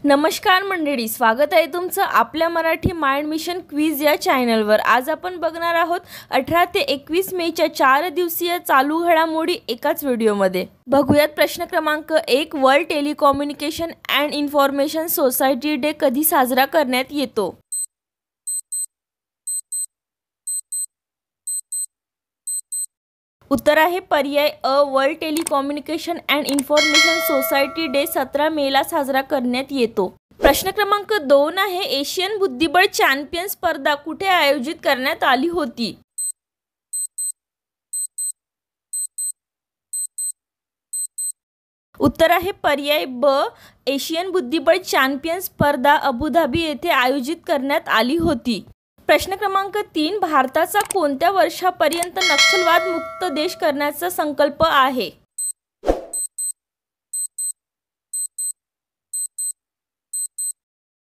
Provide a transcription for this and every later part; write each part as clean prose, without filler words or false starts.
नमस्कार मंडळी, स्वागत आहे तुमचं आपल्या मराठी माइंड मिशन क्विज या चॅनलवर। आज आपण बघणार आहोत 18 ते 21 मेच्या 4 दिवसीय चालू घडामोडी एकाच व्हिडिओमध्ये। बघूयात प्रश्न क्रमांक 1, world telecommunication and information society day कधी साजरा करण्यात येतो? उत्तर आहे पर्याय अ, world telecommunication and information society day 17 मेला साजरा करण्यात येतो। प्रश्न क्रमांक 2 आहे, एशियन बुद्धिबळ चॅम्पियन स्पर्धा कुठे आयोजित करण्यात आली होती? उत्तर आहे पर्याय ब, एशियन बुद्धिबळ चॅम्पियन स्पर्धा अबुधाबी येथे आयोजित करण्यात आली होती। प्रश्न क्रमांक 3, भारताचा कोणत्या वर्षापर्यंत नक्षलवाद मुक्त देश करण्याचा संकल्प आहे?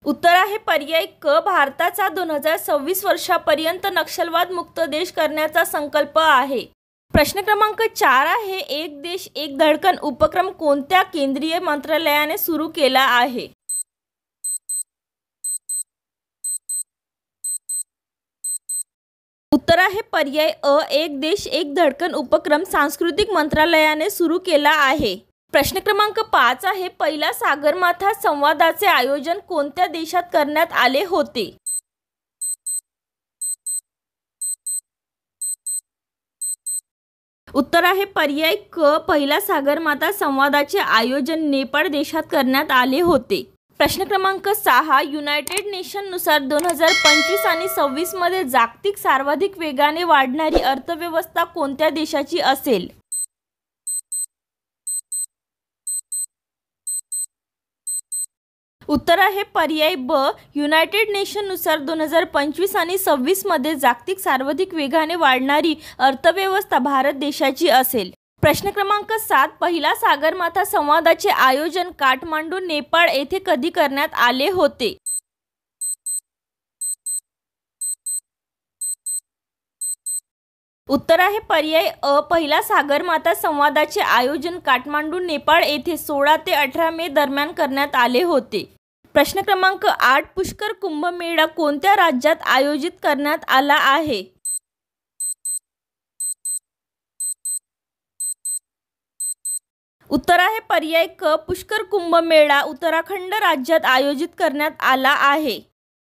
उत्तर आहे पर्याय क, भारताचा 2026 वर्षापर्यंत नक्षलवाद मुक्त देश करण्याचा संकल्प आहे। प्रश्न क्रमांक 4 आहे, एक देश एक धडकन उपक्रम कोणत्या केंद्रीय मंत्रालयाने सुरू केला आहे? उत्तर आहे पर्याय अ, एक देश एक धडकन उपक्रम सांस्कृतिक मंत्रालयाने सुरू केला आहे। प्रश्न क्रमांक 5 आहे, पहिला सागरमाथा संवादाचे आयोजन कोणत्या देशात करण्यात आले होते? उत्तर आहे पर्याय क, पहिला सागरमाथा संवादाचे आयोजन नेपाळ देशात करण्यात आले होते। प्रश्न क्रमांक 6, युनायटेड नेशननुसार 2025 आणि 26 मध्ये जागतिक सर्वाधिक वेगाने वाढणारी अर्थव्यवस्था कोणत्या देशाची असेल? उत्तर आहे पर्याय ब, युनायटेड नेशननुसार 2025 आणि 26 मध्ये जागतिक सर्वाधिक वेगाने वाढणारी अर्थव्यवस्था भारत देशाची असेल। प्रश्न क्रमांक 7, पहिला सागरमाथा संवादाचे आयोजन काठमांडू नेपाळ येथे कधी करण्यात आले होते? उत्तर आहे पर्याय अ, पहिला सागरमाथा संवादाचे आयोजन काठमांडू नेपाळ येथे 16 ते 18 मे दरम्यान करण्यात आले होते। प्रश्न क्रमांक 8, पुष्कर कुंभमेळा कोणत्या राज्यात आयोजित करण्यात आला आहे? उत्तर आहे पर्याय क, पुष्कर कुंभमेळा उत्तराखंड राज्यात आयोजित करण्यात आला आहे।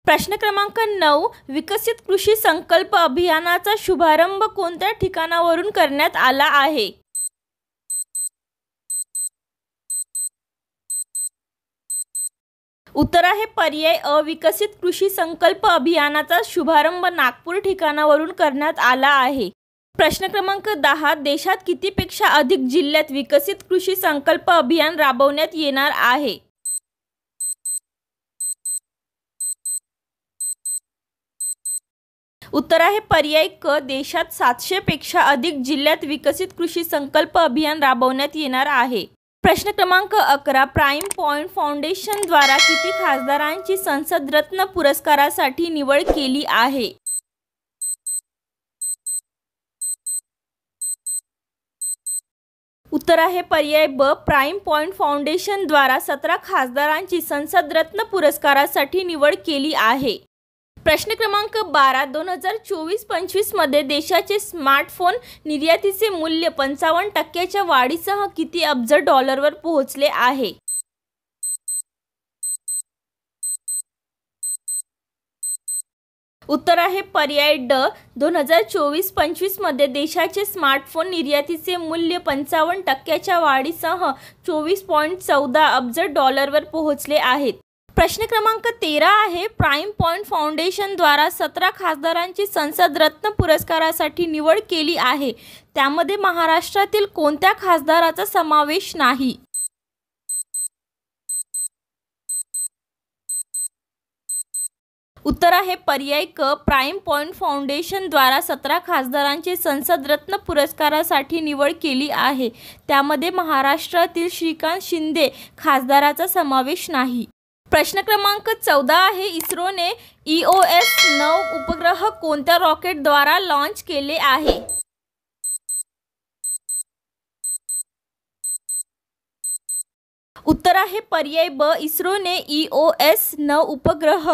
प्रश्न क्रमांक 9, विकसित कृषी संकल्प अभियानाचा शुभारंभ कोणत्या ठिकाणावरून करण्यात आला आहे? उत्तर आहे पर्याय अ, विकसित कृषी संकल्प अभियानाचा शुभारंभ नागपूर ठिकाणावरून करण्यात आला आहे। प्रश्न क्रमांक 10, देशात कितीपेक्षा अधिक जिल्ह्यात विकसित कृषी संकल्प अभियान राबवण्यात येणार आहे? उत्तर आहे पर्याय क, देशात 700 पेक्षा अधिक जिल्ह्यात विकसित कृषी संकल्प अभियान राबवण्यात येणार आहे। प्रश्न क्रमांक 11, प्राईम पॉइंट फाउंडेशन द्वारा किती खासदारांची संसद रत्न पुरस्कारासाठी निवड केली आहे? उत्तर आहे पर्याय ब, प्राईम पॉइंट फाउंडेशन द्वारा 17 खासदारांची संसद रत्न पुरस्कारासाठी निवड केली आहे। प्रश्न क्रमांक 12, 2024-25 मध्ये देशाचे स्मार्टफोन निर्यातीचे मूल्य 55% वाढीसह किती अब्ज डॉलरवर पोहोचले आहे? उत्तर आहे पर्याय ड, 2024-25 मध्ये देशाचे स्मार्टफोन निर्यातीचे मूल्य 55% वाढीसह 24.14 अब्ज डॉलरवर पोहोचले आहेत। प्रश्न क्रमांक 13 आहे, प्राईम पॉइंट फाउंडेशन द्वारा 17 खासदारांची संसद रत्न पुरस्कारासाठी निवड केली आहे, त्यामध्ये महाराष्ट्रातील कोणत्या खासदाराचा समावेश नाही? उत्तर आहे पर्याय क, प्राईम पॉइंट फाउंडेशन द्वारा 17 खासदारांची संसद रत्न पुरस्कारासाठी निवड केली आहे, त्यामध्ये महाराष्ट्रातील श्रीकांत शिंदे खासदाराचा समावेश नाही। प्रश्न क्रमांक 14 आहे, इस्रोने EOS-9 उपग्रह कोणत्या रॉकेटद्वारा लॉन्च केले आहे? उत्तर आहे पर्याय ब. इस्रोने EOS-9 उपग्रह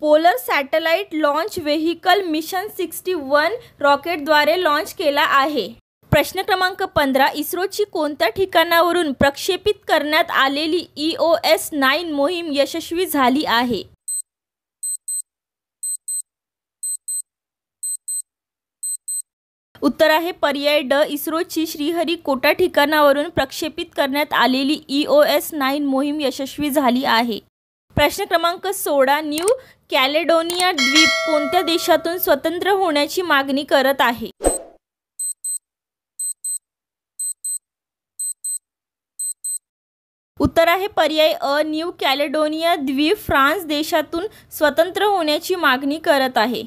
polar satellite launch vehicle mission 61 रॉकेटद्वारे लॉन्च केला आहे. प्रश्न क्रमांक 15. इस्रोची कोणत्या ठिकाणावरून प्रक्षेपित करण्यात आलेली EOS-9 मोहीम यशस्वी झाली आहे? उत्तर आहे पर्याय ड. इस्रोची श्रीहरिकोटा ठिकाणावरून प्रक्षेपित करण्यात आलेली EOS-9 मोहीम यशस्वी झाली आहे. प्रश्न क्रमांक 16. न्यू कॅलेडोनिया द्वीप कोणत्या देशातून स्वतंत्र होण्याची मागणी करत आहे? उत्तर आहे पर्याय अ. न्यू कॅलेडोनिया द्वीप फ्रान्स देशातून स्वतंत्र होण्याची मागणी करत आहे.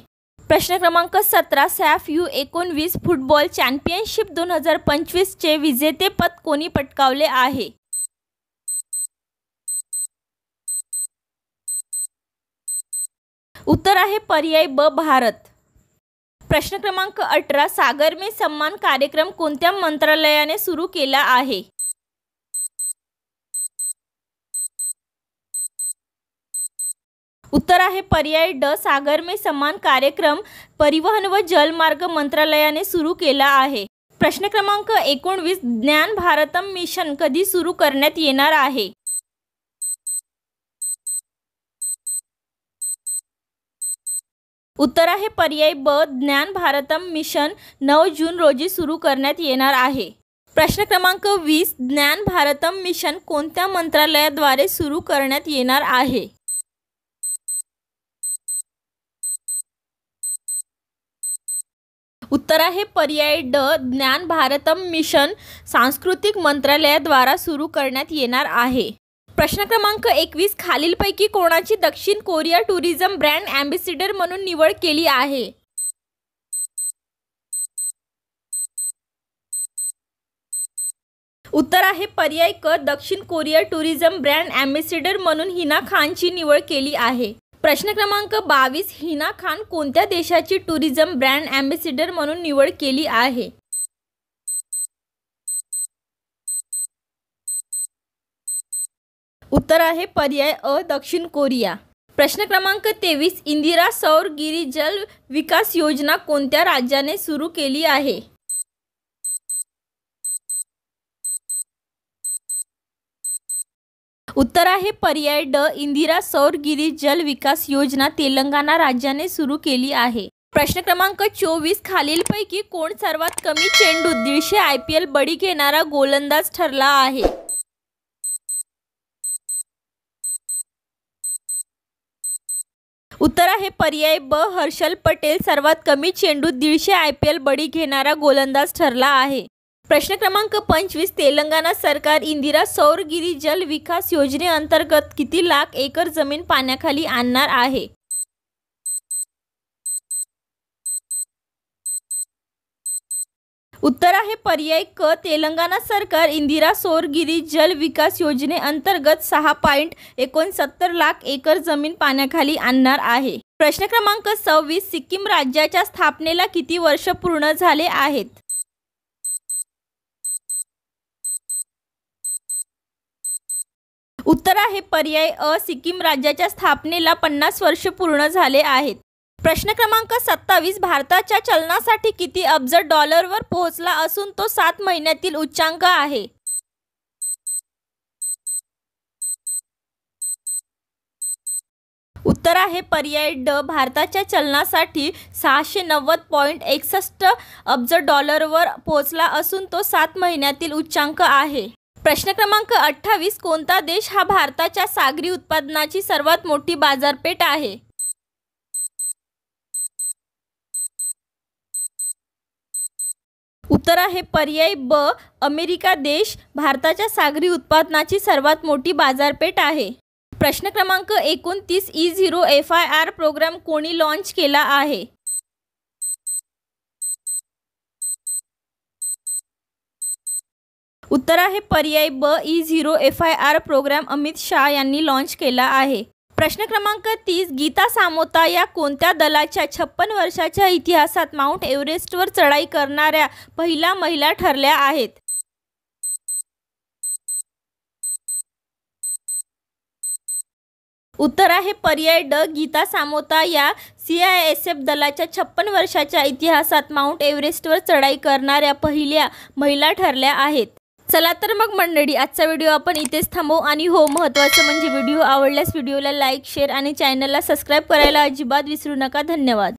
प्रश्न क्रमांक 17. सॅफ U19 फुटबॉल चॅम्पियनशिप 2025 चे विजेतेपद कोणी पटकावले आहे? उत्तर आहे पर्याय ब. भारत. प्रश्न क्रमांक 18. सागर में सम्मान कार्यक्रम कोणत्या मंत्रालयाने सुरू केला आहे? उत्तर आहे पर्याय ड. सागर में सम्मान कार्यक्रम परिवहन व जलमार्ग मंत्रालयाने सुरू केला आहे. प्रश्न क्रमांक 19. ज्ञान भारतम मिशन कधी सुरू करण्यात येणार आहे? उत्तर आहे पर्याय ब. ज्ञान भारतम मिशन 9 जून रोजी सुरू करण्यात येणार आहे. प्रश्न क्रमांक 20. ज्ञान भारतम मिशन कोणत्या मंत्रालयाद्वारे सुरू करण्यात येणार आहे? उत्तर आहे पर्याय ड. ज्ञान भारतम मिशन सांस्कृतिक मंत्रालयाद्वारा सुरू करण्यात येणार आहे. प्रश्न क्रमांक 21. खालीलपैकी कोणाची दक्षिण कोरिया टुरिझम ब्रँड ॲम्बॅसेडर म्हणून निवड केली आहे? उत्तर आहे पर्याय क. दक्षिण कोरिया टुरिझम ब्रँड ॲम्बॅसेडर म्हणून हिना खानची निवड केली आहे. प्रश्न क्रमांक 22. हिना खान कोणत्या देशाची टुरिझम ब्रँड ॲम्बॅसेडर म्हणून निवड केली आहे? उत्तर आहे पर्याय अ. दक्षिण कोरिया. प्रश्न क्रमांक 23. इंदिरा सौर गिरी जल विकास योजना कोणत्या राज्याने सुरू केली आहे? उत्तर आहे पर्याय ड. इंदिरा सौर गिरी जल विकास योजना तेलंगणा राज्याने सुरू केली आहे. प्रश्न क्रमांक 24. खालीलपैकी कोण सर्वात कमी चेंडूत 150 IPL बळी घेणारा गोलंदाज ठरला आहे? उत्तर आहे पर्याय ब. हर्षल पटेल सर्वात कमी चेंडूत 150 IPL बळी घेणारा गोलंदाज ठरला आहे. प्रश्न क्रमांक 25. तेलंगणा सरकार इंदिरा सौर गिरी जल विकास योजनेअंतर्गत किती लाख एकर जमीन पाण्याखाली आणणार आहे? उत्तर आहे पर्याय क. तेलंगणा सरकार इंदिरा सौर गिरी जल विकास योजनेअंतर्गत 6.69 लाख एकर जमीन पाण्याखाली आणणार आहे. प्रश्न क्रमांक 26. सिक्कीम राज्याच्या स्थापनेला किती वर्ष पूर्ण झाले आहेत? उत्तर आहे पर्याय अ. सिक्कीम राज्याच्या स्थापनेला 50 वर्ष पूर्ण झाले आहेत. प्रश्न क्रमांक 27. भारताच्या चलनासाठी किती अब्ज डॉलरवर पोहोचला असून तो 7 महिन्यातील उच्चांक आहे? उत्तर आहे पर्याय ड. भारताच्या चलनासाठी 690.61 अब्ज डॉलरवर पोहोचला असून तो 7 महिन्यातील उच्चांक आहे. प्रश्न क्रमांक 28. कोणता देश हा भारताच्या सागरी उत्पादनाची सर्वात मोठी बाजारपेठ आहे? उत्तर आहे पर्याय ब. अमेरिका देश भारताच्या सागरी उत्पादनाची सर्वात मोठी बाजारपेठ आहे. प्रश्न क्रमांक 29. E0FIR प्रोग्राम कोणी लॉन्च केला आहे? उत्तर आहे पर्याय ब. E0FIR प्रोग्राम अमित शाह यांनी लॉन्च केला आहे. प्रश्न क्रमांक 30. गीता सामोता या कोणत्या दलाच्या 56 वर्षाच्या इतिहासात माउंट एव्हरेस्टवर चढाई करणाऱ्या पहिल्या महिला ठरल्या आहेत? उत्तर आहे पर्याय ड. गीता सामोता या CISF दलाच्या 56 वर्षाच्या इतिहासात माउंट एव्हरेस्टवर चढाई करणाऱ्या पहिल्या महिला ठरल्या आहेत. चला तर मग मंडळी, आजचा व्हिडिओ आपण इथेच थांबवू. आणि हो, महत्त्वाचं म्हणजे व्हिडिओ आवडल्यास व्हिडिओला लाईक, शेअर आणि चॅनलला सबस्क्राईब करायला अजिबात विसरू नका. धन्यवाद.